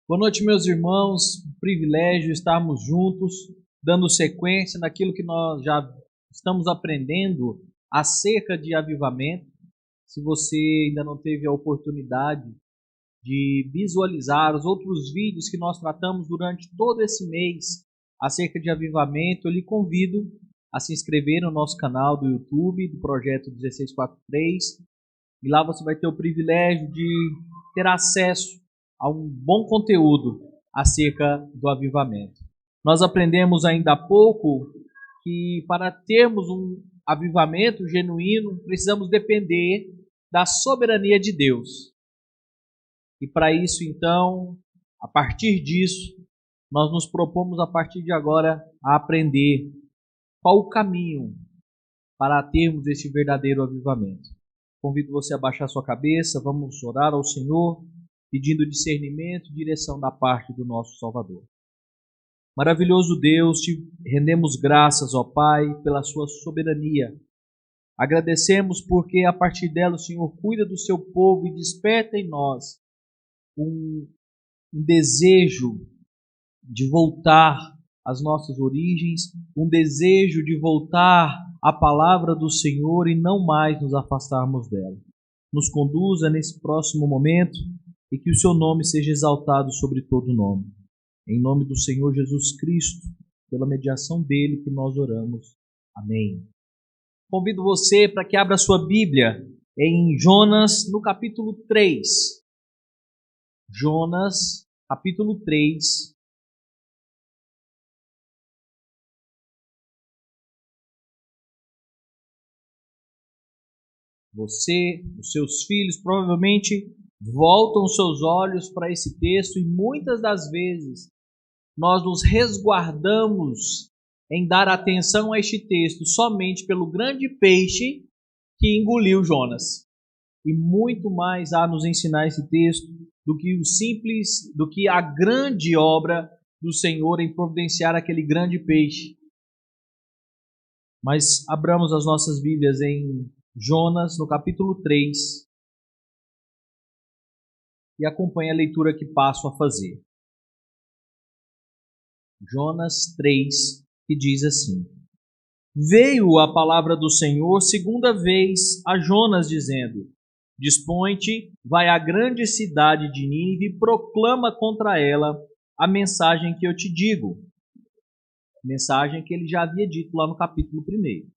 Boa noite, meus irmãos. Privilégio estarmos juntos, dando sequência naquilo que nós já estamos aprendendo acerca de avivamento. Se você ainda não teve a oportunidade de visualizar os outros vídeos que nós tratamos durante todo esse mês acerca de avivamento, eu lhe convido a se inscrever no nosso canal do YouTube, do Projeto 1643, e lá você vai ter o privilégio de ter acesso a um bom conteúdo acerca do avivamento. Nós aprendemos ainda há pouco que para termos um avivamento genuíno, precisamos depender da soberania de Deus. E para isso, então, a partir disso, nós nos propomos a partir de agora a aprender qual o caminho para termos esse verdadeiro avivamento. Convido você a baixar sua cabeça, vamos orar ao Senhor, pedindo discernimento e direção da parte do nosso Salvador. Maravilhoso Deus, te rendemos graças, ó Pai, pela sua soberania. Agradecemos porque a partir dela o Senhor cuida do seu povo e desperta em nós um desejo de voltar às nossas origens, um desejo de voltar à palavra do Senhor e não mais nos afastarmos dela. Nos conduza nesse próximo momento e que o seu nome seja exaltado sobre todo nome. Em nome do Senhor Jesus Cristo, pela mediação dele que nós oramos. Amém. Convido você para que abra sua Bíblia em Jonas, no capítulo 3. Jonas, capítulo 3. Você, os seus filhos, provavelmente voltam seus olhos para esse texto e muitas das vezes nós nos resguardamos em dar atenção a este texto somente pelo grande peixe que engoliu Jonas. E muito mais há a nos ensinar esse texto do que a grande obra do Senhor em providenciar aquele grande peixe. Mas abramos as nossas Bíblias em Jonas, no capítulo 3, e acompanhe a leitura que passo a fazer. Jonas 3, que diz assim: Veio a palavra do Senhor segunda vez a Jonas, dizendo: Dispõe-te, vai à grande cidade de Nínive e proclama contra ela a mensagem que eu te digo. Mensagem que ele já havia dito lá no capítulo 1.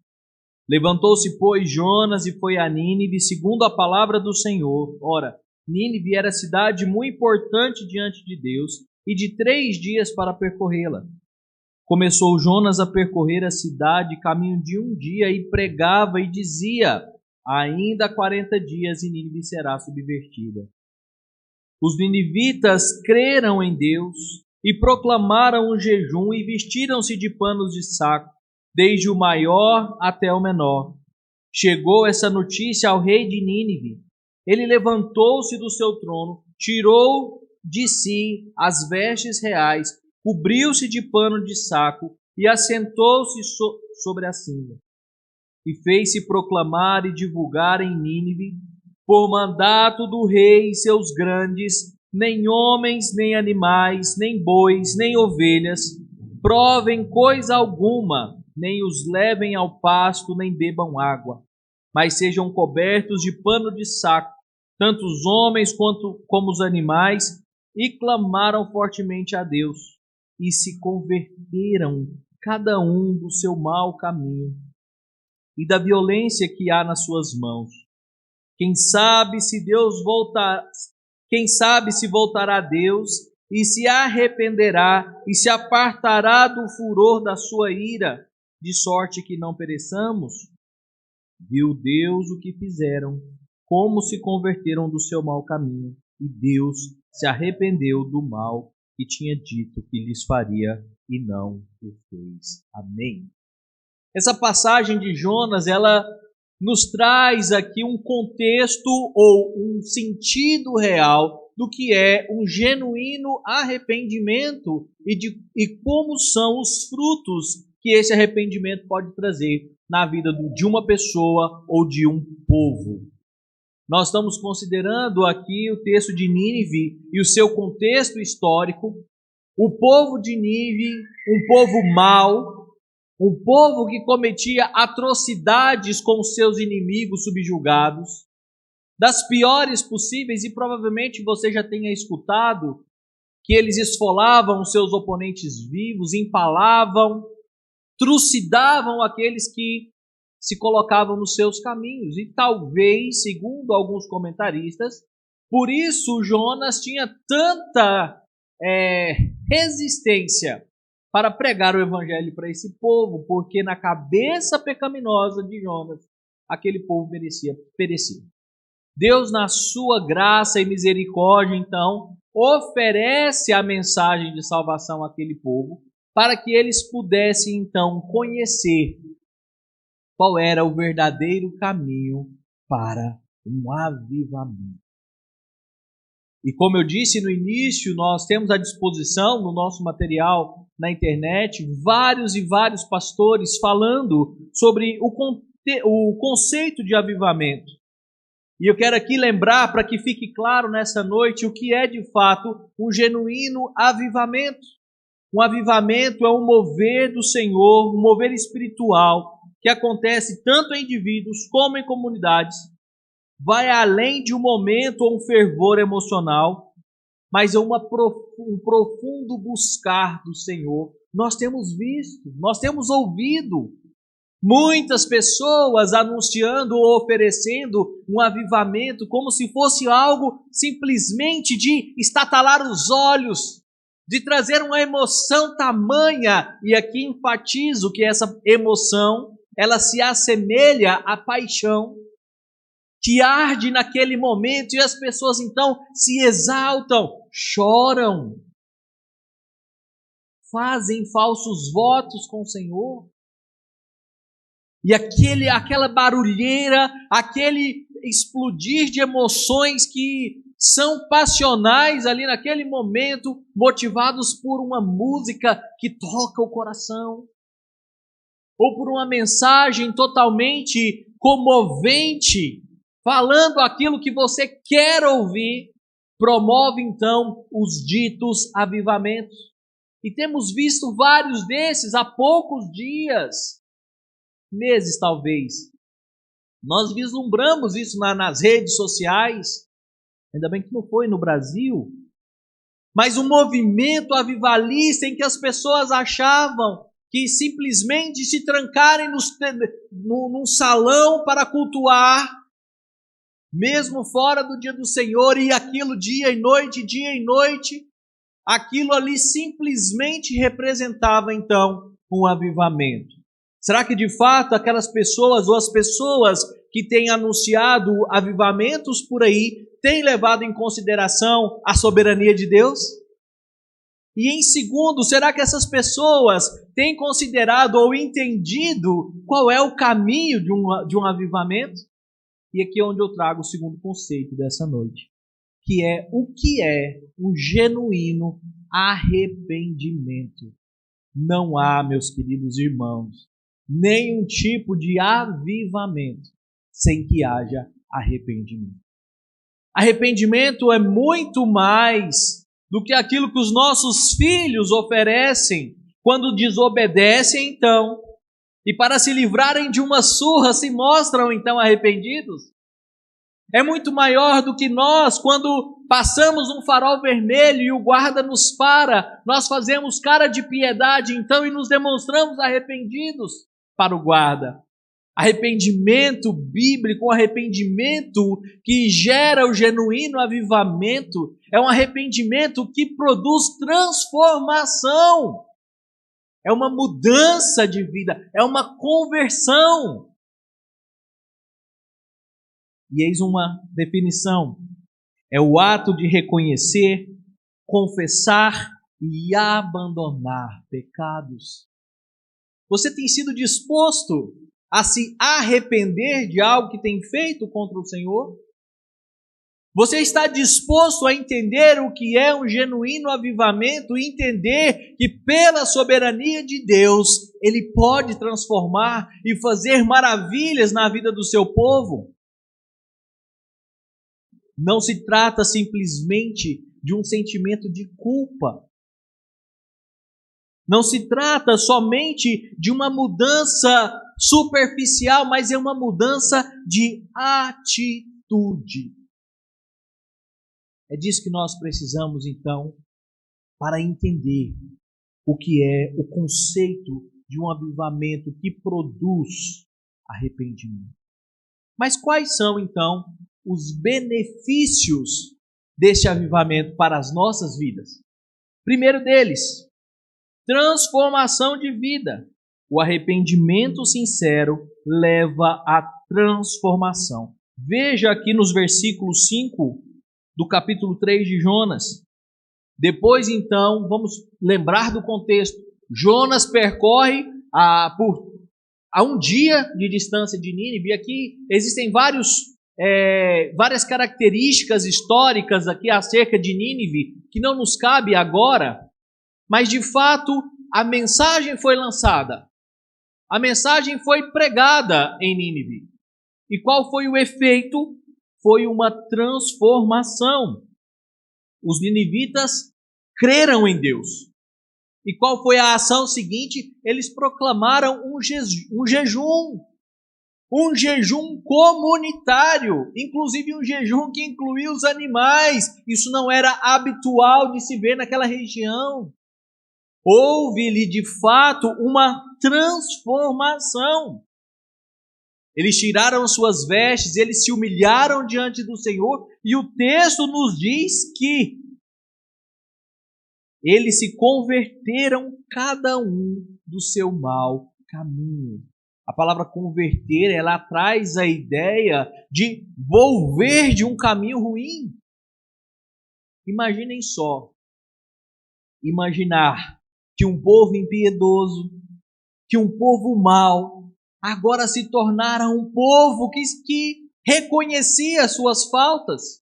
Levantou-se, pois, Jonas e foi a Nínive, segundo a palavra do Senhor. Ora, Nínive era cidade muito importante diante de Deus, e de 3 dias para percorrê-la. Começou Jonas a percorrer a cidade, caminho de 1 dia, e pregava e dizia: ainda 40 dias e Nínive será subvertida. Os ninivitas creram em Deus e proclamaram um jejum e vestiram-se de panos de saco, desde o maior até o menor. Chegou essa notícia ao rei de Nínive. Ele levantou-se do seu trono, tirou de si as vestes reais, cobriu-se de pano de saco e assentou-se sobre a cinza. E fez-se proclamar e divulgar em Nínive, por mandato do rei e seus grandes, nem homens, nem animais, nem bois, nem ovelhas, provem coisa alguma, nem os levem ao pasto, nem bebam água, mas sejam cobertos de pano de saco, tanto os homens como os animais, e clamaram fortemente a Deus, e se converteram cada um do seu mau caminho e da violência que há nas suas mãos. Quem sabe se voltará a Deus e se arrependerá e se apartará do furor da sua ira, de sorte que não pereçamos? Viu Deus o que fizeram, como se converteram do seu mau caminho, e Deus se arrependeu do mal que tinha dito que lhes faria e não o fez. Amém. Essa passagem de Jonas, ela nos traz aqui um contexto ou um sentido real do que é um genuíno arrependimento e como são os frutos que esse arrependimento pode trazer na vida de uma pessoa ou de um povo. Nós estamos considerando aqui o texto de Nínive e o seu contexto histórico. O povo de Nínive, um povo mau, um povo que cometia atrocidades com seus inimigos subjugados, das piores possíveis, e provavelmente você já tenha escutado que eles esfolavam os seus oponentes vivos, empalavam, trucidavam aqueles que se colocavam nos seus caminhos. E talvez, segundo alguns comentaristas, por isso Jonas tinha tanta resistência para pregar o evangelho para esse povo, porque na cabeça pecaminosa de Jonas, aquele povo merecia perecer. Deus, na sua graça e misericórdia, então, oferece a mensagem de salvação àquele povo, para que eles pudessem, então, conhecer qual era o verdadeiro caminho para um avivamento. E como eu disse no início, nós temos à disposição no nosso material na internet vários e vários pastores falando sobre o conceito de avivamento. E eu quero aqui lembrar, para que fique claro nessa noite, o que é de fato um genuíno avivamento. Um avivamento é um mover do Senhor, um mover espiritual, que acontece tanto em indivíduos como em comunidades. Vai além de um momento ou um fervor emocional, mas é um profundo buscar do Senhor. Nós temos visto, nós temos ouvido muitas pessoas anunciando ou oferecendo um avivamento como se fosse algo simplesmente de estatalar os olhos, de trazer uma emoção tamanha. E aqui enfatizo que essa emoção, ela se assemelha à paixão que arde naquele momento, e as pessoas então se exaltam, choram, fazem falsos votos com o Senhor. E aquela barulheira, aquele explodir de emoções que são passionais ali naquele momento, motivados por uma música que toca o coração, ou por uma mensagem totalmente comovente, falando aquilo que você quer ouvir, promove então os ditos avivamentos. E temos visto vários desses há poucos dias, meses talvez. Nós vislumbramos isso nas redes sociais, ainda bem que não foi no Brasil, mas um movimento avivalista em que as pessoas achavam que simplesmente se trancarem num salão para cultuar, mesmo fora do dia do Senhor, e aquilo dia e noite, aquilo ali simplesmente representava então um avivamento. Será que de fato aquelas pessoas ou as pessoas que têm anunciado avivamentos por aí têm levado em consideração a soberania de Deus? E em segundo, será que essas pessoas têm considerado ou entendido qual é o caminho de um avivamento? E aqui é onde eu trago o segundo conceito dessa noite, que é o que é um genuíno arrependimento. Não há, meus queridos irmãos, nenhum tipo de avivamento sem que haja arrependimento. Arrependimento é muito mais do que aquilo que os nossos filhos oferecem quando desobedecem, então, e para se livrarem de uma surra se mostram então arrependidos. É muito maior do que nós, quando passamos um farol vermelho e o guarda nos para, nós fazemos cara de piedade então e nos demonstramos arrependidos para o guarda. Arrependimento bíblico, um arrependimento que gera o genuíno avivamento, é um arrependimento que produz transformação. É uma mudança de vida, é uma conversão. E eis uma definição: é o ato de reconhecer, confessar e abandonar pecados. Você tem sido disposto a se arrepender de algo que tem feito contra o Senhor? Você está disposto a entender o que é um genuíno avivamento e entender que pela soberania de Deus, Ele pode transformar e fazer maravilhas na vida do seu povo? Não se trata simplesmente de um sentimento de culpa. Não se trata somente de uma mudança superficial, mas é uma mudança de atitude. É disso que nós precisamos, então, para entender o que é o conceito de um avivamento que produz arrependimento. Mas quais são, então, os benefícios deste avivamento para as nossas vidas? Primeiro deles, transformação de vida. O arrependimento sincero leva à transformação. Veja aqui nos versículos 5 do capítulo 3 de Jonas. Depois, então, vamos lembrar do contexto. Jonas percorre a um dia de distância de Nínive. Aqui existem várias características históricas aqui acerca de Nínive que não nos cabe agora, mas de fato a mensagem foi lançada. A mensagem foi pregada em Nínive. E qual foi o efeito? Foi uma transformação. Os ninivitas creram em Deus. E qual foi a ação seguinte? Eles proclamaram um jejum. Um jejum comunitário. Inclusive um jejum que incluía os animais. Isso não era habitual de se ver naquela região. Houve-lhe de fato uma transformação. Eles tiraram suas vestes, eles se humilharam diante do Senhor, e o texto nos diz que eles se converteram cada um do seu mau caminho. A palavra converter, ela traz a ideia de volver de um caminho ruim. Imaginem só, imaginar que um povo impiedoso, que um povo mau, agora se tornara um povo que reconhecia suas faltas.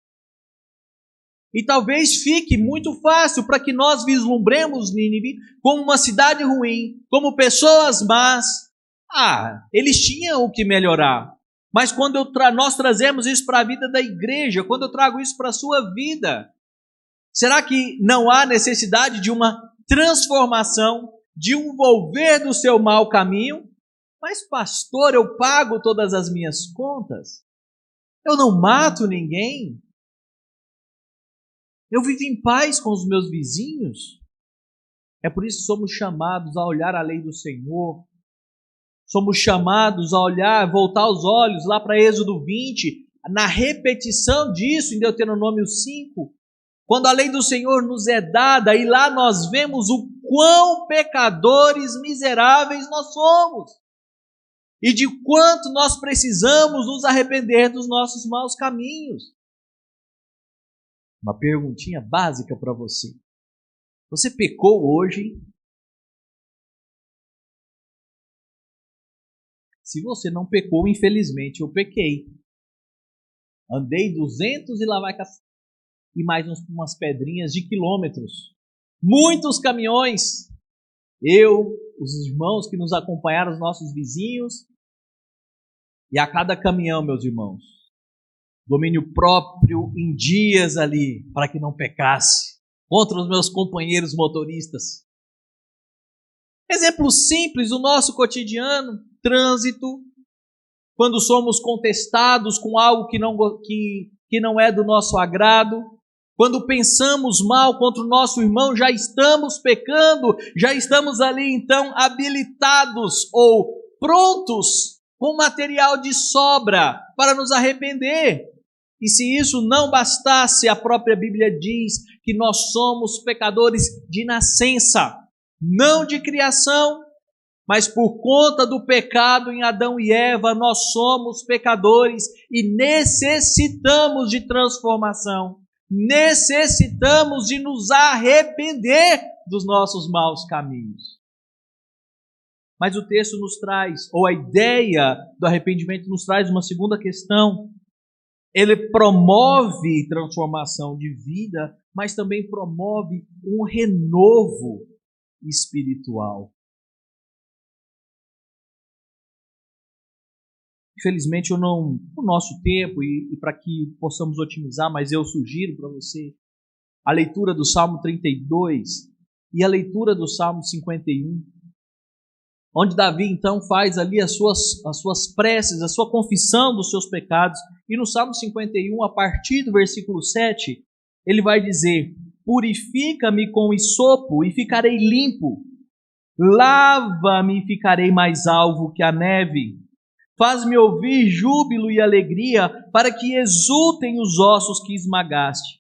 E talvez fique muito fácil para que nós vislumbremos Nínive como uma cidade ruim, como pessoas más. Eles tinham o que melhorar. Mas quando nós trazemos isso para a vida da igreja, quando eu trago isso para a sua vida, será que não há necessidade de uma transformação, de um volver do seu mau caminho? Mas pastor, eu pago todas as minhas contas, eu não mato ninguém, eu vivo em paz com os meus vizinhos. É por isso que somos chamados a olhar a lei do Senhor, somos chamados a voltar os olhos lá para Êxodo 20, na repetição disso em Deuteronômio 5, quando a lei do Senhor nos é dada, e lá nós vemos o quão pecadores miseráveis nós somos. E de quanto nós precisamos nos arrepender dos nossos maus caminhos. Uma perguntinha básica para você. Você pecou hoje? Se você não pecou, infelizmente eu pequei. Andei 200 e lá vai e mais umas pedrinhas de quilômetros. Muitos caminhões. Eu, os irmãos que nos acompanharam, os nossos vizinhos. E a cada caminhão, meus irmãos, domínio próprio em dias ali, para que não pecasse, contra os meus companheiros motoristas. Exemplo simples do nosso cotidiano, trânsito, quando somos contestados com algo que não é do nosso agrado, quando pensamos mal contra o nosso irmão, já estamos pecando, já estamos ali então habilitados ou prontos com material de sobra para nos arrepender. E se isso não bastasse, a própria Bíblia diz que nós somos pecadores de nascença, não de criação, mas por conta do pecado em Adão e Eva, nós somos pecadores e necessitamos de transformação, necessitamos de nos arrepender dos nossos maus caminhos. Mas o texto nos traz, ou a ideia do arrependimento nos traz uma segunda questão. Ele promove transformação de vida, mas também promove um renovo espiritual. Infelizmente, eu não, no nosso tempo e para que possamos otimizar, mas eu sugiro para você a leitura do Salmo 32 e a leitura do Salmo 51, onde Davi então faz ali as suas preces, a sua confissão dos seus pecados. E no Salmo 51, a partir do versículo 7, ele vai dizer: purifica-me com hisopo e ficarei limpo, lava-me e ficarei mais alvo que a neve. Faz-me ouvir júbilo e alegria, para que exultem os ossos que esmagaste.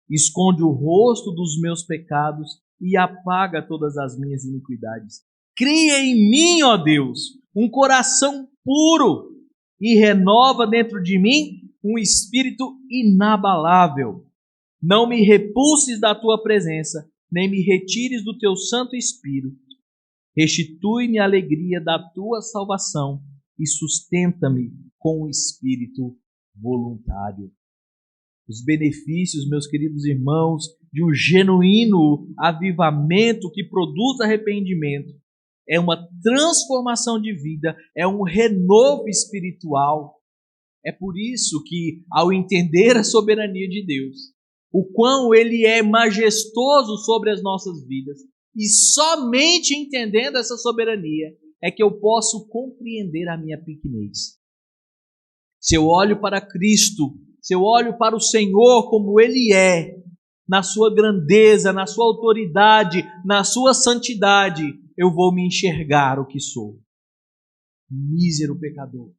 Esconde o rosto dos meus pecados e apaga todas as minhas iniquidades. Cria em mim, ó Deus, um coração puro e renova dentro de mim um espírito inabalável. Não me repulses da tua presença, nem me retires do teu Santo Espírito. Restitui-me a alegria da tua salvação e sustenta-me com o espírito voluntário. Os benefícios, meus queridos irmãos, de um genuíno avivamento que produz arrependimento é uma transformação de vida, é um renovo espiritual. É por isso que, ao entender a soberania de Deus, o quão Ele é majestoso sobre as nossas vidas, e somente entendendo essa soberania é que eu posso compreender a minha pequenez. Se eu olho para Cristo, se eu olho para o Senhor como Ele é, na sua grandeza, na sua autoridade, na sua santidade, eu vou me enxergar o que sou. Mísero pecador,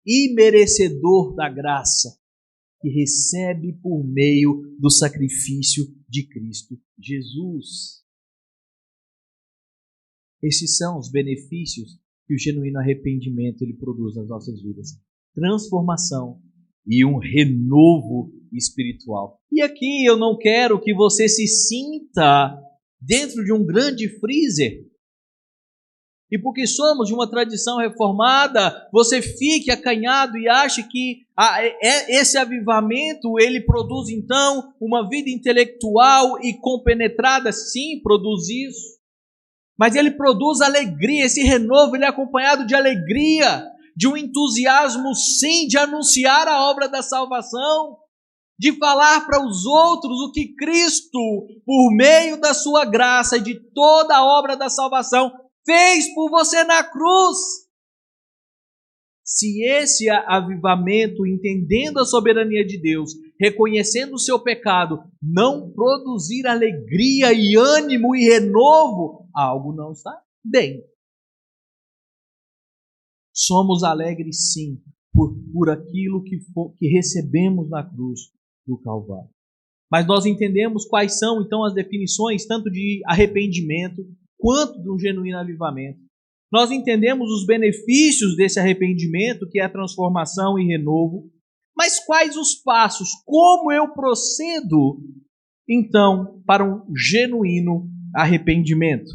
imerecedor da graça que recebe por meio do sacrifício de Cristo Jesus. Esses são os benefícios que o genuíno arrependimento ele produz nas nossas vidas. Transformação e um renovo espiritual. E aqui eu não quero que você se sinta dentro de um grande freezer. E porque somos de uma tradição reformada, você fique acanhado e ache que esse avivamento, ele produz então uma vida intelectual e compenetrada. Sim, produz isso. Mas ele produz alegria, esse renovo ele é acompanhado de alegria, de um entusiasmo sim, de anunciar a obra da salvação, de falar para os outros o que Cristo, por meio da sua graça e de toda a obra da salvação, fez por você na cruz. Se esse avivamento, entendendo a soberania de Deus, reconhecendo o seu pecado, não produzir alegria e ânimo e renovo, algo não está bem. Somos alegres sim, por aquilo que recebemos na cruz do Calvário. Mas nós entendemos quais são então as definições, tanto de arrependimento, quanto de um genuíno avivamento. Nós entendemos os benefícios desse arrependimento, que é a transformação e renovo. Mas quais os passos? Como eu procedo, então, para um genuíno arrependimento?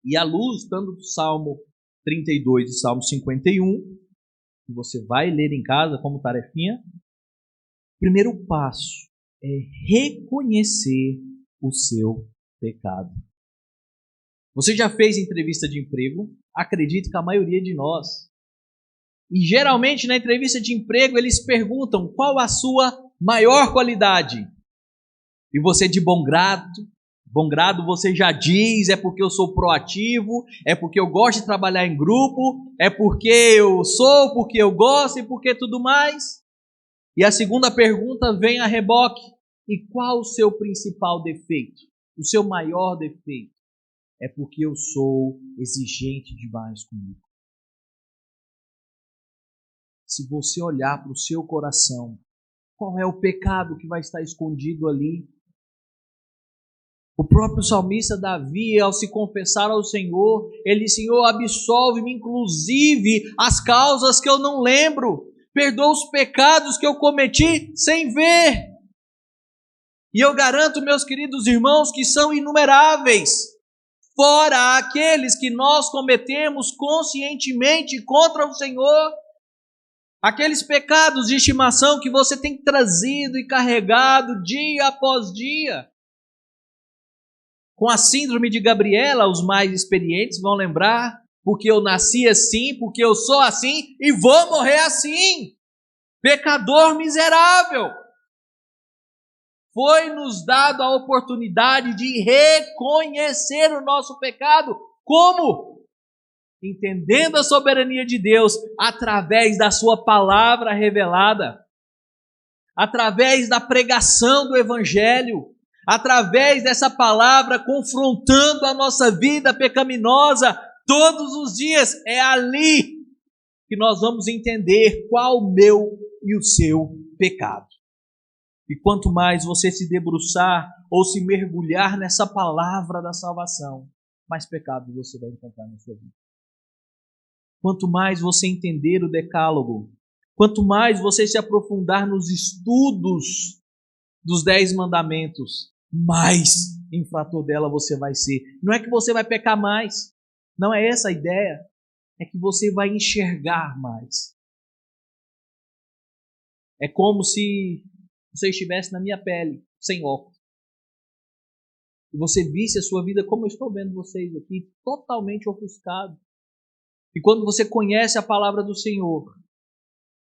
E à luz, tanto do Salmo 32 e Salmo 51, que você vai ler em casa como tarefinha, o primeiro passo é reconhecer o seu pecado. Você já fez entrevista de emprego? Acredito que a maioria de nós. E geralmente na entrevista de emprego eles perguntam qual a sua maior qualidade. E você de bom grado você já diz, é porque eu sou proativo, é porque eu gosto de trabalhar em grupo, é porque eu sou, porque eu gosto e porque tudo mais. E a segunda pergunta vem a reboque. E qual o seu principal defeito? O seu maior defeito? É porque eu sou exigente demais comigo. Se você olhar para o seu coração, qual é o pecado que vai estar escondido ali? O próprio salmista Davi, ao se confessar ao Senhor, ele disse: Senhor, absolve-me, inclusive as causas que eu não lembro. Perdoa os pecados que eu cometi sem ver. E eu garanto, meus queridos irmãos, que são inumeráveis. Fora aqueles que nós cometemos conscientemente contra o Senhor, aqueles pecados de estimação que você tem trazido e carregado dia após dia. Com a síndrome de Gabriela, os mais experientes vão lembrar, porque eu nasci assim, porque eu sou assim e vou morrer assim. Pecador miserável. Foi-nos dado a oportunidade de reconhecer o nosso pecado. Como? Entendendo a soberania de Deus através da sua palavra revelada, através da pregação do Evangelho, através dessa palavra confrontando a nossa vida pecaminosa todos os dias. É ali que nós vamos entender qual o meu e o seu pecado. E quanto mais você se debruçar ou se mergulhar nessa palavra da salvação, mais pecado você vai encontrar na sua vida. Quanto mais você entender o decálogo, quanto mais você se aprofundar nos estudos dos 10 mandamentos, mais infrator dela você vai ser. Não é que você vai pecar mais, não é essa a ideia, é que você vai enxergar mais. É como se você estivesse na minha pele, sem óculos, e você visse a sua vida como eu estou vendo vocês aqui, totalmente ofuscado. E quando você conhece a palavra do Senhor,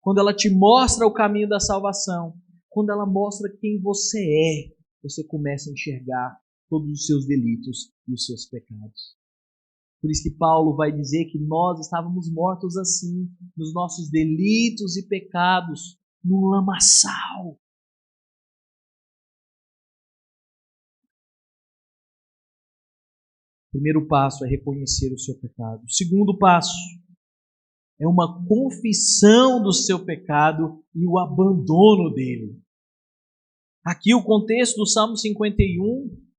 quando ela te mostra o caminho da salvação, quando ela mostra quem você é, você começa a enxergar todos os seus delitos e os seus pecados. Por isso que Paulo vai dizer que nós estávamos mortos assim, nos nossos delitos e pecados, no lamaçal. O primeiro passo é reconhecer o seu pecado. O segundo passo é uma confissão do seu pecado e o abandono dele. Aqui o contexto do Salmo 51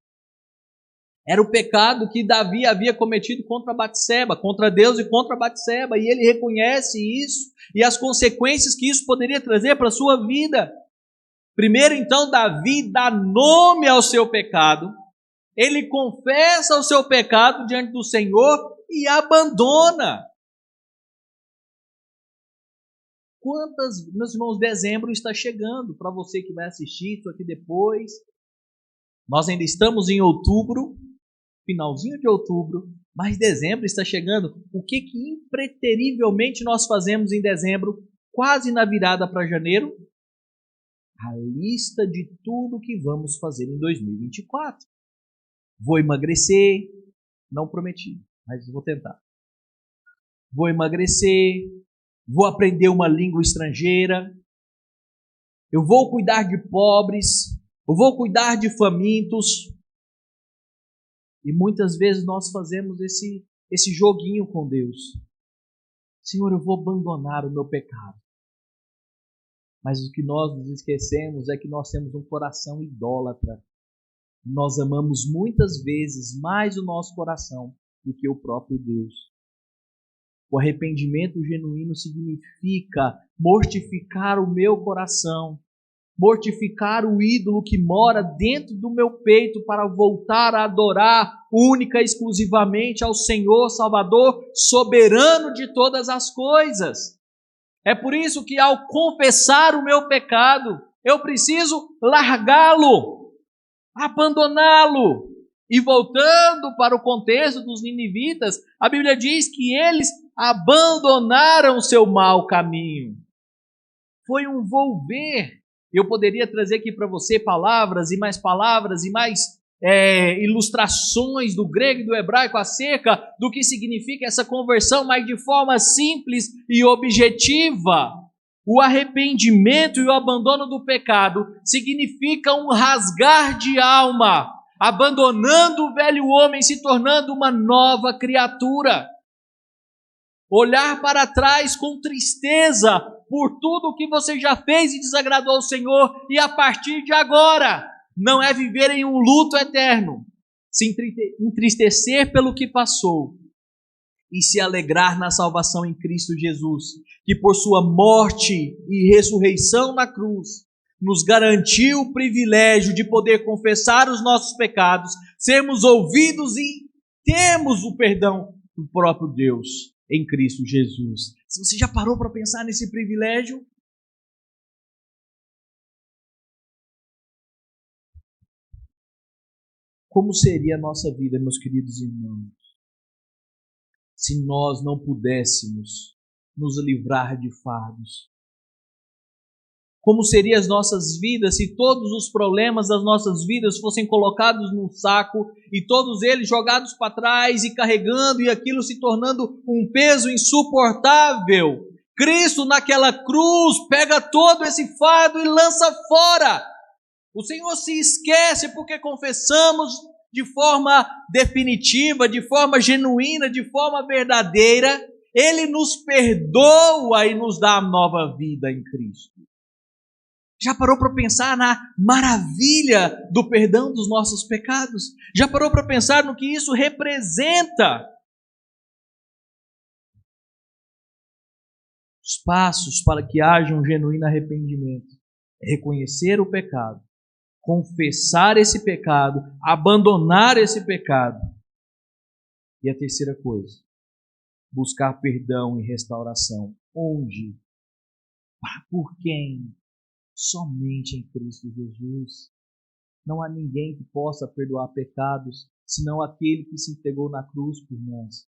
era o pecado que Davi havia cometido contra Batseba, contra Deus e contra Batseba, e ele reconhece isso e as consequências que isso poderia trazer para a sua vida. Primeiro, então, Davi dá nome ao seu pecado, ele confessa o seu pecado diante do Senhor e abandona. Meus irmãos, dezembro está chegando, para você que vai assistir isso aqui depois. Nós ainda estamos em outubro, finalzinho de outubro, mas dezembro está chegando. O que impreterivelmente nós fazemos em dezembro, quase na virada para janeiro? A lista de tudo que vamos fazer em 2024. Vou emagrecer, não prometi, mas vou tentar. Vou emagrecer, vou aprender uma língua estrangeira, eu vou cuidar de pobres, eu vou cuidar de famintos. E muitas vezes nós fazemos esse joguinho com Deus. Senhor, eu vou abandonar o meu pecado. Mas o que nós nos esquecemos é que nós temos um coração idólatra. Nós amamos muitas vezes mais o nosso coração do que o próprio Deus. O arrependimento genuíno significa mortificar o meu coração, mortificar o ídolo que mora dentro do meu peito para voltar a adorar única e exclusivamente ao Senhor Salvador, soberano de todas as coisas. É por isso que ao confessar o meu pecado, eu preciso largá-lo, abandoná-lo. E voltando para o contexto dos ninivitas, a Bíblia diz que eles abandonaram o seu mau caminho. Foi um volver. Eu poderia trazer aqui para você palavras e mais ilustrações do grego e do hebraico acerca do que significa essa conversão, mas de forma simples e objetiva. O arrependimento e o abandono do pecado significa um rasgar de alma, abandonando o velho homem, se tornando uma nova criatura. Olhar para trás com tristeza por tudo que você já fez e desagradou ao Senhor, e a partir de agora, não é viver em um luto eterno, se entristecer pelo que passou e se alegrar na salvação em Cristo Jesus, que por sua morte e ressurreição na cruz, nos garantiu o privilégio de poder confessar os nossos pecados, sermos ouvidos e termos o perdão do próprio Deus em Cristo Jesus. Se você já parou para pensar nesse privilégio? Como seria a nossa vida, meus queridos irmãos, se nós não pudéssemos nos livrar de fardos? Como seriam as nossas vidas se todos os problemas das nossas vidas fossem colocados num saco e todos eles jogados para trás e carregando, e aquilo se tornando um peso insuportável? Cristo naquela cruz pega todo esse fardo e lança fora. O Senhor se esquece porque confessamos de forma definitiva, de forma genuína, de forma verdadeira. Ele nos perdoa e nos dá nova vida em Cristo. Já parou para pensar na maravilha do perdão dos nossos pecados? Já parou para pensar no que isso representa? Os passos para que haja um genuíno arrependimento é reconhecer o pecado, confessar esse pecado, abandonar esse pecado. E a terceira coisa, buscar perdão e restauração. Onde? Por quem? Somente em Cristo Jesus. Não há ninguém que possa perdoar pecados, senão aquele que se entregou na cruz por nós.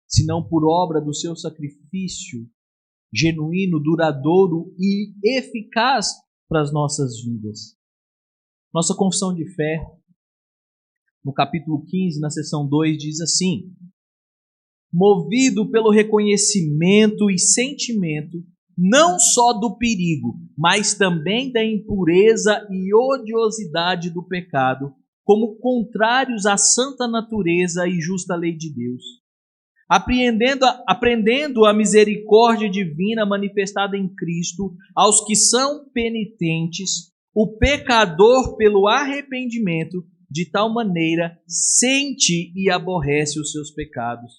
Senão por obra do seu sacrifício genuíno, duradouro e eficaz para as nossas vidas. Nossa confissão de fé, no capítulo 15, na seção 2, diz assim: movido pelo reconhecimento e sentimento não só do perigo, mas também da impureza e odiosidade do pecado, como contrários à santa natureza e justa lei de Deus. Aprendendo a misericórdia divina manifestada em Cristo aos que são penitentes, o pecador, pelo arrependimento, de tal maneira sente e aborrece os seus pecados,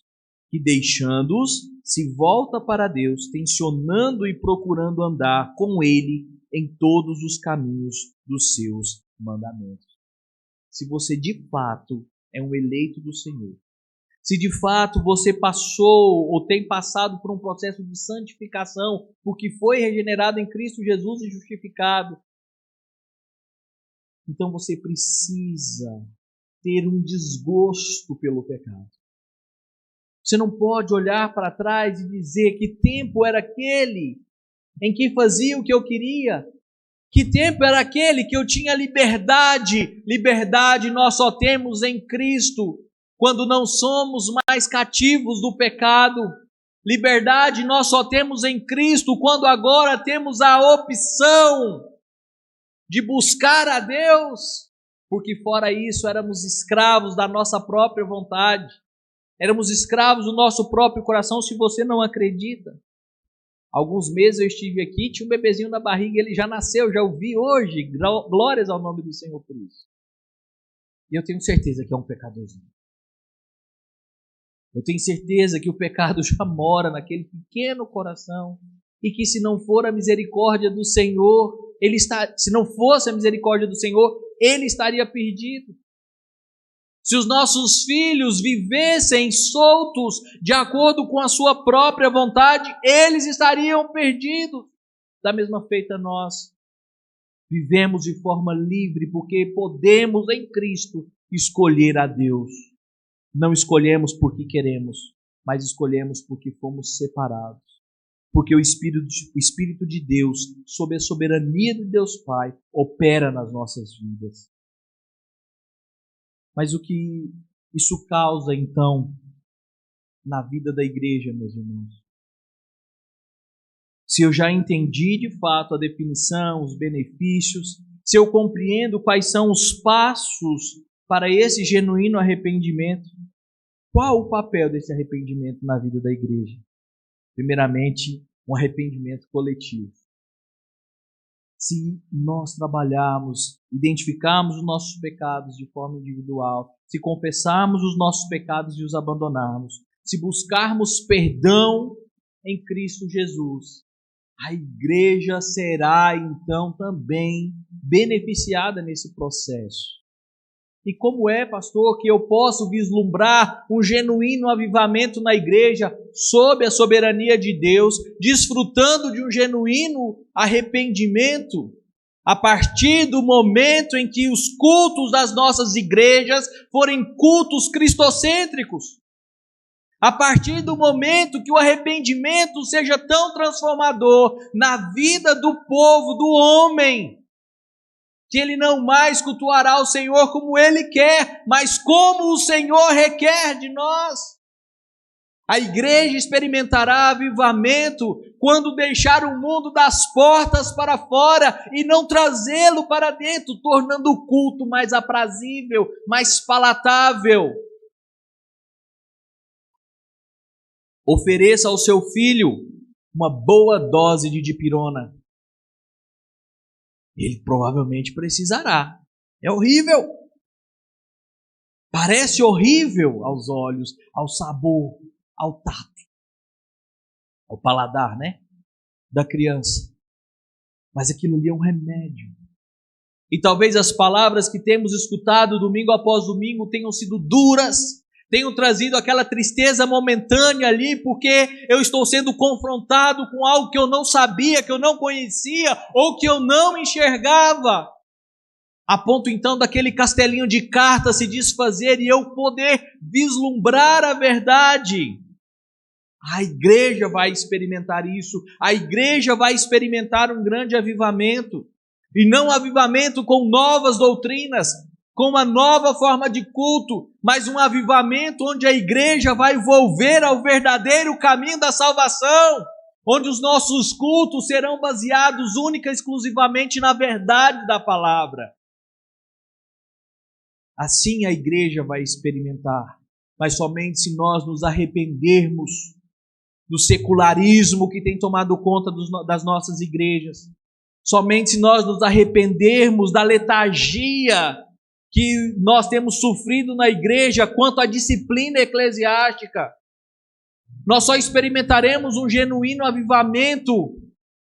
que deixando-os, se volta para Deus, tensionando e procurando andar com Ele em todos os caminhos dos seus mandamentos. Se você de fato é um eleito do Senhor, se de fato você passou ou tem passado por um processo de santificação, porque foi regenerado em Cristo Jesus e justificado, então você precisa ter um desgosto pelo pecado. Você não pode olhar para trás e dizer que tempo era aquele em que fazia o que eu queria. Que tempo era aquele que eu tinha liberdade. Liberdade nós só temos em Cristo, quando não somos mais cativos do pecado. Liberdade nós só temos em Cristo, quando agora temos a opção de buscar a Deus. Porque fora isso éramos escravos da nossa própria vontade. Éramos escravos do nosso próprio coração, se você não acredita. Alguns meses eu estive aqui, tinha um bebezinho na barriga, ele já nasceu, já o vi hoje. Glórias ao nome do Senhor por isso. E eu tenho certeza que é um pecadorzinho. Eu tenho certeza que o pecado já mora naquele pequeno coração e que se não for a misericórdia do Senhor, se não fosse a misericórdia do Senhor, ele estaria perdido. Se os nossos filhos vivessem soltos de acordo com a sua própria vontade, eles estariam perdidos. Da mesma feita nós vivemos de forma livre porque podemos em Cristo escolher a Deus. Não escolhemos porque queremos, mas escolhemos porque fomos separados. Porque o Espírito de Deus, sob a soberania de Deus Pai, opera nas nossas vidas. Mas o que isso causa, então, na vida da igreja, meus irmãos? Se eu já entendi de fato a definição, os benefícios, se eu compreendo quais são os passos para esse genuíno arrependimento, qual o papel desse arrependimento na vida da igreja? Primeiramente, um arrependimento coletivo. Se nós trabalharmos, identificarmos os nossos pecados de forma individual, se confessarmos os nossos pecados e os abandonarmos, se buscarmos perdão em Cristo Jesus, a igreja será então também beneficiada nesse processo. E como é, pastor, que eu posso vislumbrar um genuíno avivamento na igreja sob a soberania de Deus, desfrutando de um genuíno arrependimento, a partir do momento em que os cultos das nossas igrejas forem cultos cristocêntricos, A partir do momento que o arrependimento seja tão transformador na vida do povo, do homem, que ele não mais cultuará o Senhor como ele quer, mas como o Senhor requer de nós. A igreja experimentará avivamento quando deixar o mundo das portas para fora e não trazê-lo para dentro, tornando o culto mais aprazível, mais palatável. Ofereça ao seu filho uma boa dose de dipirona. Ele provavelmente precisará. É horrível. Parece horrível aos olhos, ao sabor, ao tato, ao paladar, né? Da criança. Mas aquilo ali é um remédio. E talvez as palavras que temos escutado domingo após domingo tenham sido duras, tenham trazido aquela tristeza momentânea ali, porque eu estou sendo confrontado com algo que eu não sabia, que eu não conhecia, ou que eu não enxergava. A ponto então daquele castelinho de cartas se desfazer e eu poder vislumbrar a verdade. A igreja vai experimentar isso, a igreja vai experimentar um grande avivamento, e não um avivamento com novas doutrinas, com uma nova forma de culto, mas um avivamento onde a igreja vai volver ao verdadeiro caminho da salvação, onde os nossos cultos serão baseados única e exclusivamente na verdade da palavra. Assim a igreja vai experimentar, mas somente se nós nos arrependermos do secularismo que tem tomado conta das nossas igrejas, somente se nós nos arrependermos da letargia que nós temos sofrido na igreja quanto à disciplina eclesiástica. Nós só experimentaremos um genuíno avivamento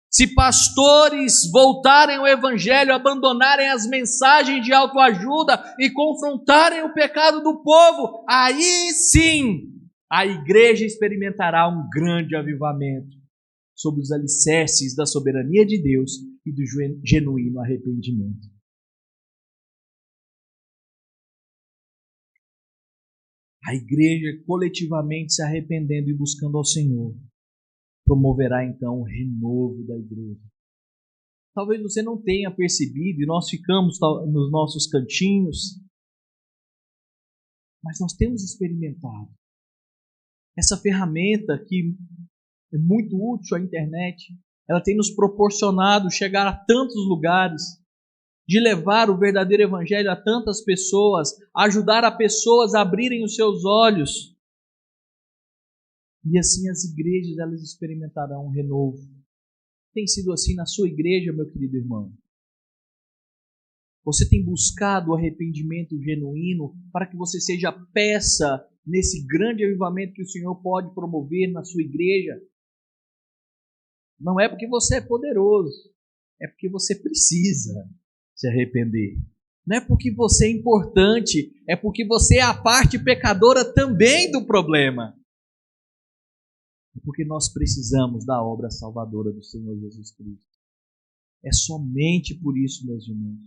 se pastores voltarem ao evangelho, abandonarem as mensagens de autoajuda e confrontarem o pecado do povo. Aí sim, a igreja experimentará um grande avivamento sob os alicerces da soberania de Deus e do genuíno arrependimento. A igreja coletivamente se arrependendo e buscando ao Senhor promoverá então o renovo da igreja. Talvez você não tenha percebido e nós ficamos nos nossos cantinhos, mas nós temos experimentado essa ferramenta que é muito útil, a internet. Ela tem nos proporcionado chegar a tantos lugares, de levar o verdadeiro evangelho a tantas pessoas, ajudar a pessoas a abrirem os seus olhos. E assim as igrejas elas experimentarão um renovo. Tem sido assim na sua igreja, meu querido irmão? Você tem buscado o arrependimento genuíno para que você seja peça nesse grande avivamento que o Senhor pode promover na sua igreja? Não é porque você é poderoso, é porque você precisa se arrepender. Não é porque você é importante, é porque você é a parte pecadora também do problema. É porque nós precisamos da obra salvadora do Senhor Jesus Cristo. É somente por isso, meus irmãos.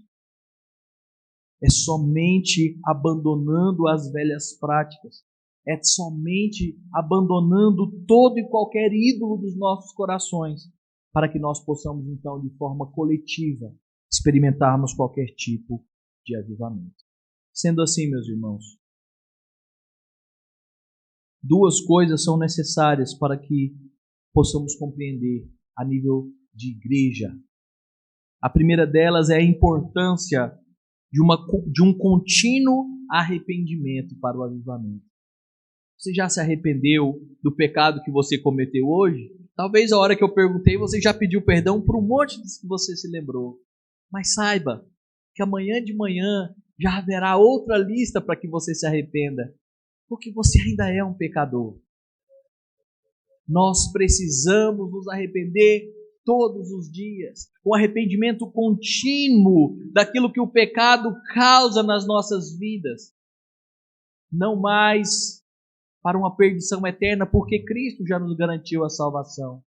É somente abandonando as velhas práticas. É somente abandonando todo e qualquer ídolo dos nossos corações, para que nós possamos, então, de forma coletiva, experimentarmos qualquer tipo de avivamento. Sendo assim, meus irmãos, duas coisas são necessárias para que possamos compreender a nível de igreja. A primeira delas é a importância de um contínuo arrependimento para o avivamento. Você já se arrependeu do pecado que você cometeu hoje? Talvez a hora que eu perguntei, você já pediu perdão por um monte dos que você se lembrou. Mas saiba que amanhã de manhã já haverá outra lista para que você se arrependa, porque você ainda é um pecador. Nós precisamos nos arrepender todos os dias, um arrependimento contínuo daquilo que o pecado causa nas nossas vidas. Não mais para uma perdição eterna, porque Cristo já nos garantiu a salvação.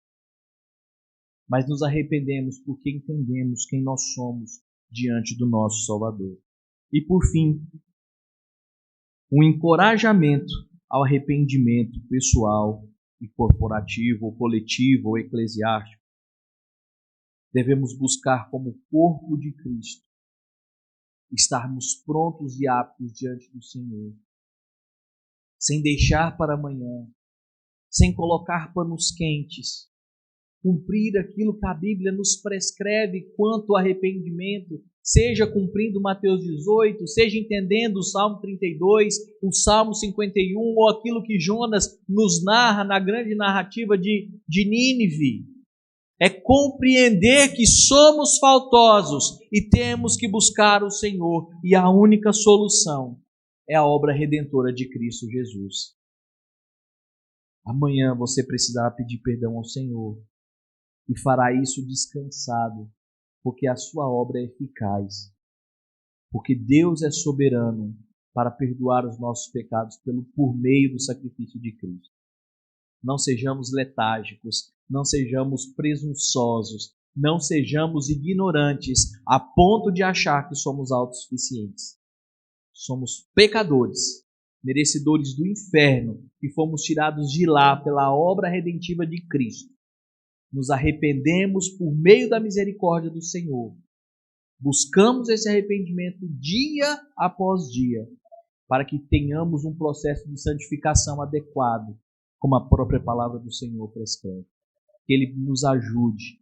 Mas nos arrependemos porque entendemos quem nós somos diante do nosso Salvador. E por fim, um encorajamento ao arrependimento pessoal e corporativo, ou coletivo, ou eclesiástico, devemos buscar como corpo de Cristo estarmos prontos e aptos diante do Senhor, sem deixar para amanhã, sem colocar panos quentes, cumprir aquilo que a Bíblia nos prescreve quanto ao arrependimento, seja cumprindo Mateus 18, seja entendendo o Salmo 32, o Salmo 51, ou aquilo que Jonas nos narra na grande narrativa de Nínive. É compreender que somos faltosos e temos que buscar o Senhor, e a única solução é a obra redentora de Cristo Jesus. Amanhã você precisará pedir perdão ao Senhor e fará isso descansado, porque a sua obra é eficaz. Porque Deus é soberano para perdoar os nossos pecados por meio do sacrifício de Cristo. Não sejamos letárgicos, não sejamos presunçosos, não sejamos ignorantes a ponto de achar que somos autossuficientes. Somos pecadores, merecedores do inferno, e fomos tirados de lá pela obra redentiva de Cristo. Nos arrependemos por meio da misericórdia do Senhor. Buscamos esse arrependimento dia após dia, para que tenhamos um processo de santificação adequado, como a própria palavra do Senhor prescreve. Que Ele nos ajude,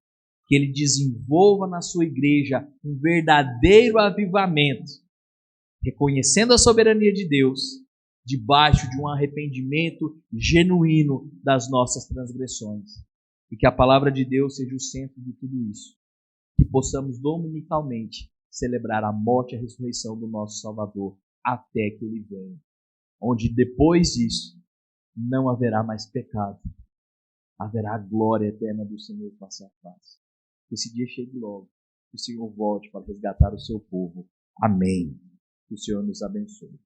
que Ele desenvolva na sua igreja um verdadeiro avivamento, reconhecendo a soberania de Deus, debaixo de um arrependimento genuíno das nossas transgressões. E que a palavra de Deus seja o centro de tudo isso. Que possamos dominicalmente celebrar a morte e a ressurreição do nosso Salvador até que Ele venha. Onde depois disso não haverá mais pecado. Haverá a glória eterna do Senhor face a face. Que esse dia chegue logo. Que o Senhor volte para resgatar o seu povo. Amém. Que o Senhor nos abençoe.